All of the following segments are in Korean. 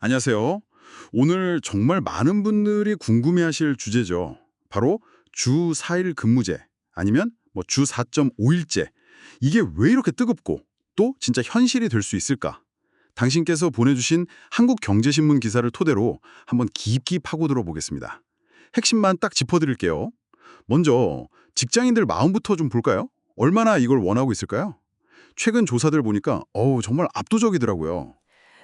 안녕하세요. 오늘 정말 많은 분들이 궁금해하실 주제죠. 바로 주 4일 근무제 아니면 주 4.5일제. 이게 왜 이렇게 뜨겁고 또 진짜 현실이 될 수 있을까? 당신께서 보내주신 한국경제신문 기사를 토대로 한번 깊이 파고들어 보겠습니다. 핵심만 딱 짚어드릴게요. 먼저 직장인들 마음부터 좀 볼까요? 얼마나 이걸 원하고 있을까요? 최근 조사들 보니까 정말 압도적이더라고요.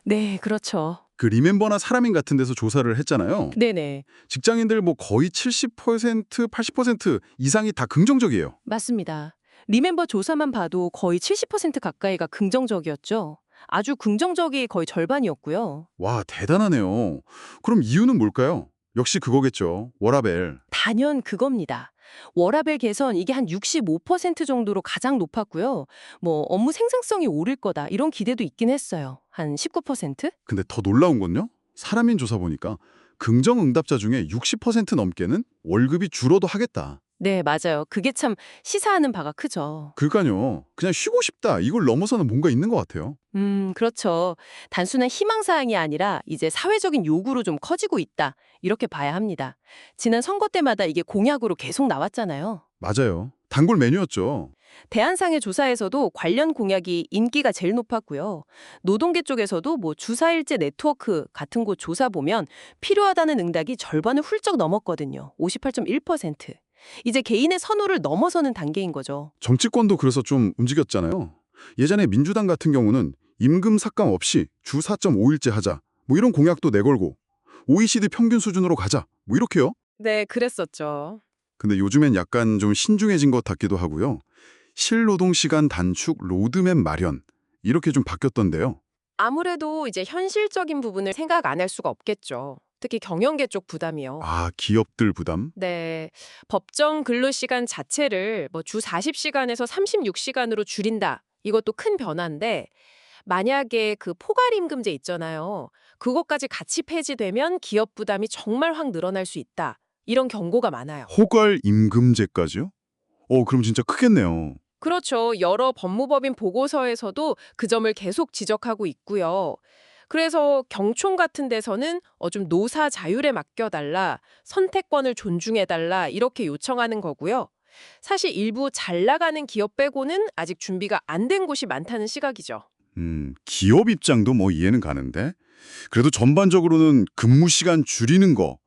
네, 그렇죠. 그 리멤버나 사람인 같은 데서 조사를 했잖아요. 네네. 직장인들 거의 70%, 80% 이상이 다 긍정적이에요. 맞습니다. 리멤버 조사만 봐도 거의 70% 가까이가 긍정적이었죠. 아주 긍정적이 거의 절반이었고요. 와, 대단하네요. 그럼 이유는 뭘까요? 역시 그거겠죠. 워라밸. 단연 그겁니다. 워라밸 개선 이게 한 65% 정도로 가장 높았고요. 업무 생산성이 오를 거다 이런 기대도 있긴 했어요. 한 19%? 근데 더 놀라운 건요. 사람인 조사 보니까 긍정 응답자 중에 60% 넘게는 월급이 줄어도 하겠다. 네, 맞아요. 그게 참 시사하는 바가 크죠. 그러니까요. 그냥 쉬고 싶다. 이걸 넘어서는 뭔가 있는 것 같아요. 그렇죠. 단순한 희망사항이 아니라 이제 사회적인 요구로 좀 커지고 있다. 이렇게 봐야 합니다. 지난 선거 때마다 이게 공약으로 계속 나왔잖아요. 맞아요. 단골 메뉴였죠. 대한상해 조사에서도 관련 공약이 인기가 제일 높았고요. 노동계 쪽에서도 주사일제 네트워크 같은 곳 조사 보면 필요하다는 응답이 절반을 훌쩍 넘었거든요. 58.1%. 이제 개인의 선호를 넘어서는 단계인 거죠. 정치권도 그래서 좀 움직였잖아요. 예전에 민주당 같은 경우는 임금 삭감 없이 주 4.5일제 하자. 이런 공약도 내걸고 OECD 평균 수준으로 가자. 이렇게요. 네, 그랬었죠. 근데 요즘엔 약간 좀 신중해진 것 같기도 하고요. 실노동시간 단축 로드맵 마련 이렇게 좀 바뀌었던데요. 아무래도 이제 현실적인 부분을 생각 안 할 수가 없겠죠. 특히 경영계 쪽 부담이요. 아, 기업들 부담? 네. 법정 근로시간 자체를 주 40시간에서 36시간으로 줄인다. 이것도 큰 변화인데 만약에 그 포괄임금제 있잖아요. 그것까지 같이 폐지되면 기업 부담이 정말 확 늘어날 수 있다. 이런 경고가 많아요. 호갈 임금제까지요? 그럼 진짜 크겠네요. 그렇죠. 여러 법무법인 보고서에서도 그 점을 계속 지적하고 있고요. 그래서 경총 같은 데서는 좀 노사 자율에 맡겨달라, 선택권을 존중해달라 이렇게 요청하는 거고요. 사실 일부 잘 나가는 기업 빼고는 아직 준비가 안 된 곳이 많다는 시각이죠. 기업 입장도 이해는 가는데 그래도 전반적으로는 근무 시간 줄이는 거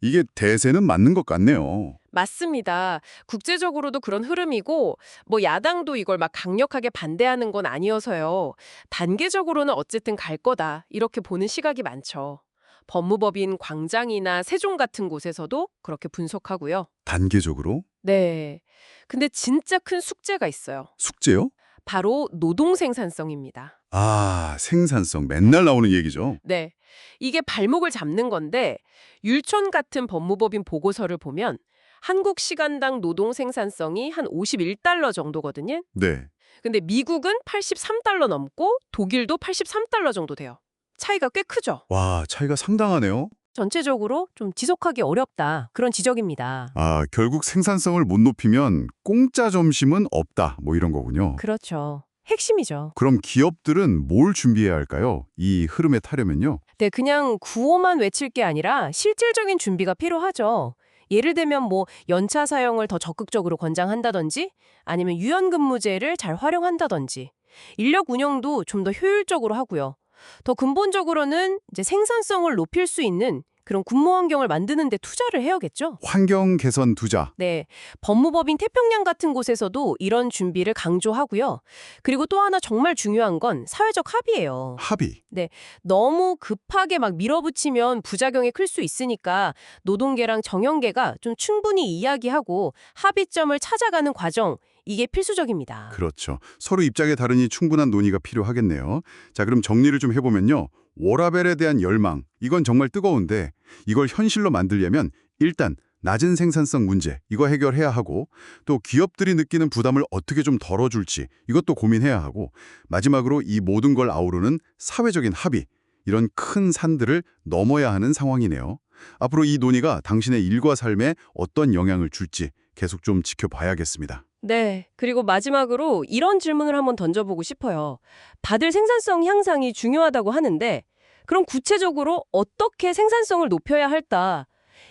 이게 대세는 맞는 것 같네요. 맞습니다. 국제적으로도 그런 흐름이고 야당도 이걸 막 강력하게 반대하는 건 아니어서요. 단계적으로는 어쨌든 갈 거다 이렇게 보는 시각이 많죠. 법무법인 광장이나 세종 같은 곳에서도 그렇게 분석하고요. 단계적으로? 네. 근데 진짜 큰 숙제가 있어요. 숙제요? 바로 노동 생산성입니다. 아, 생산성 맨날 나오는 얘기죠. 네. 이게 발목을 잡는 건데 율촌 같은 법무법인 보고서를 보면 한국 시간당 노동 생산성이 한 51달러 정도거든요. 네. 근데 미국은 83달러 넘고 독일도 83달러 정도 돼요. 차이가 꽤 크죠. 와, 차이가 상당하네요. 전체적으로 좀 지속하기 어렵다. 그런 지적입니다. 아, 결국 생산성을 못 높이면 공짜 점심은 없다. 이런 거군요. 그렇죠. 핵심이죠. 그럼 기업들은 뭘 준비해야 할까요? 이 흐름에 타려면요. 네, 그냥 구호만 외칠 게 아니라 실질적인 준비가 필요하죠. 예를 들면 연차 사용을 더 적극적으로 권장한다든지 아니면 유연근무제를 잘 활용한다든지 인력 운영도 좀 더 효율적으로 하고요. 더 근본적으로는 이제 생산성을 높일 수 있는 그런 근무 환경을 만드는 데 투자를 해야겠죠. 환경 개선 투자. 네, 법무법인 태평양 같은 곳에서도 이런 준비를 강조하고요. 그리고 또 하나 정말 중요한 건 사회적 합의예요. 합의. 네, 너무 급하게 막 밀어붙이면 부작용이 클 수 있으니까 노동계랑 정형계가 좀 충분히 이야기하고 합의점을 찾아가는 과정, 이게 필수적입니다. 그렇죠. 서로 입장에 다르니 충분한 논의가 필요하겠네요. 자, 그럼 정리를 좀 해보면요. 워라밸에 대한 열망, 이건 정말 뜨거운데 이걸 현실로 만들려면 일단 낮은 생산성 문제, 이거 해결해야 하고 또 기업들이 느끼는 부담을 어떻게 좀 덜어줄지 이것도 고민해야 하고 마지막으로 이 모든 걸 아우르는 사회적인 합의, 이런 큰 산들을 넘어야 하는 상황이네요. 앞으로 이 논의가 당신의 일과 삶에 어떤 영향을 줄지 계속 좀 지켜봐야겠습니다. 네, 그리고 마지막으로 이런 질문을 한번 던져보고 싶어요. 다들 생산성 향상이 중요하다고 하는데 그럼 구체적으로 어떻게 생산성을 높여야 할까?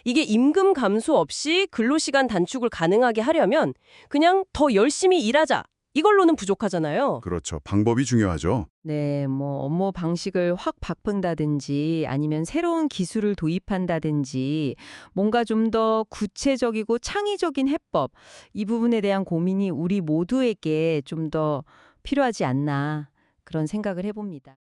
이게 임금 감소 없이 근로시간 단축을 가능하게 하려면 그냥 더 열심히 일하자. 이걸로는 부족하잖아요. 그렇죠. 방법이 중요하죠. 네, 뭐 업무 방식을 확 바꾼다든지 아니면 새로운 기술을 도입한다든지 뭔가 좀 더 구체적이고 창의적인 해법, 이 부분에 대한 고민이 우리 모두에게 좀 더 필요하지 않나 그런 생각을 해봅니다.